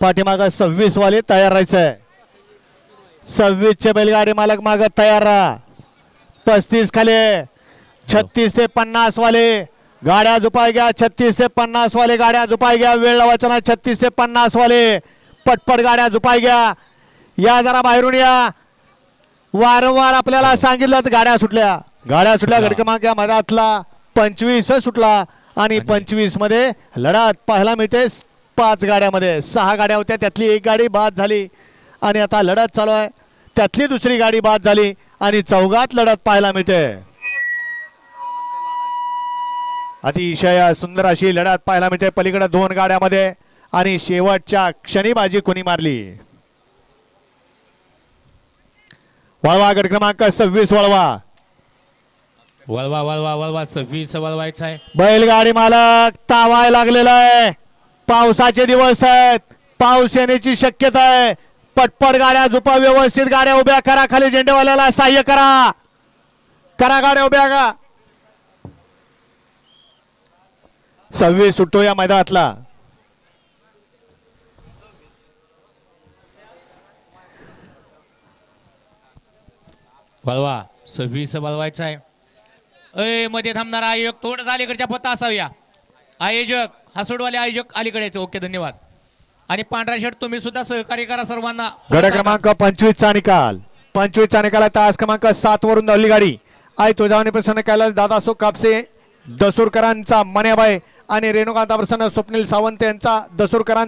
पाठीमाग 26 वाले तयार राहायचंय. 26 चे बैलगाडी मालक माग तयार राहा. 35 खाली 36 ते 50 वाले गाड्या झुपाय घ्या. 36 ते 50 वाले गाड्या झुपाय घ्या. वेळ लावायचा ना. 36 ते 50 वाले पटपट गाड्या झुपाय घ्या. या जरा बाहेरून या. वारंवार आपल्याला सांगितलं तर गाड्या सुटल्या गट क्रमांक मधातला 25 सुटला आणि 25 मध्ये लढत पाहायला मिळते. 5 गाड्यामध्ये 6 गाड्या होत्या, त्यातली एक गाडी बाद झाली आणि आता लढत चालू आहे. त्यातली दुसरी गाडी बाद झाली आणि चौघात लढत पाहायला मिळते. अतिशय सुंदर अशी लढत पाहायला मिळते पलीकडे 2 गाड्यामध्ये आणि शेवटच्या क्षणी बाजी कोणी मारली. वळवा गट क्रमांक 26 वळवा 26 वळवायचा आहे. बैलगाडी मालक तावाय लागलेला आहे. पावसाचे दिवस आहेत, पाऊस येण्याची शक्यता आहे. पटपट गाड्या झुपा. व्यवस्थित गाड्या उभ्या करा. खाली झेंडेवाल्याला सहाय्य करा. गाड्या उभ्या का. 26 सुटतो या मैदानातला. वळवा 26 वळवायचा आहे. मध्ये थांबणारा आयोजक थोडं अलीकडच्या पत्ता असाव्या. आयोजक हसोडवाले आयोजक अलीकडे यायचं. ओके धन्यवाद. आणि पांढरा शर्ट तुम्ही सुद्धा सहकार्य करा सर्वांना. गट क्रमांक 25 चा निकाल. 25 चा निकाल तास क्रमांक 7 वरून धावली गाडी आई तुळजावणी प्रसन्न कैलास दादासो कापसे दसूरकरांचा मन्याबाई आणि रेणुकांता प्रसन्न स्वप्नील सावंत यांचा दसूरकरांचा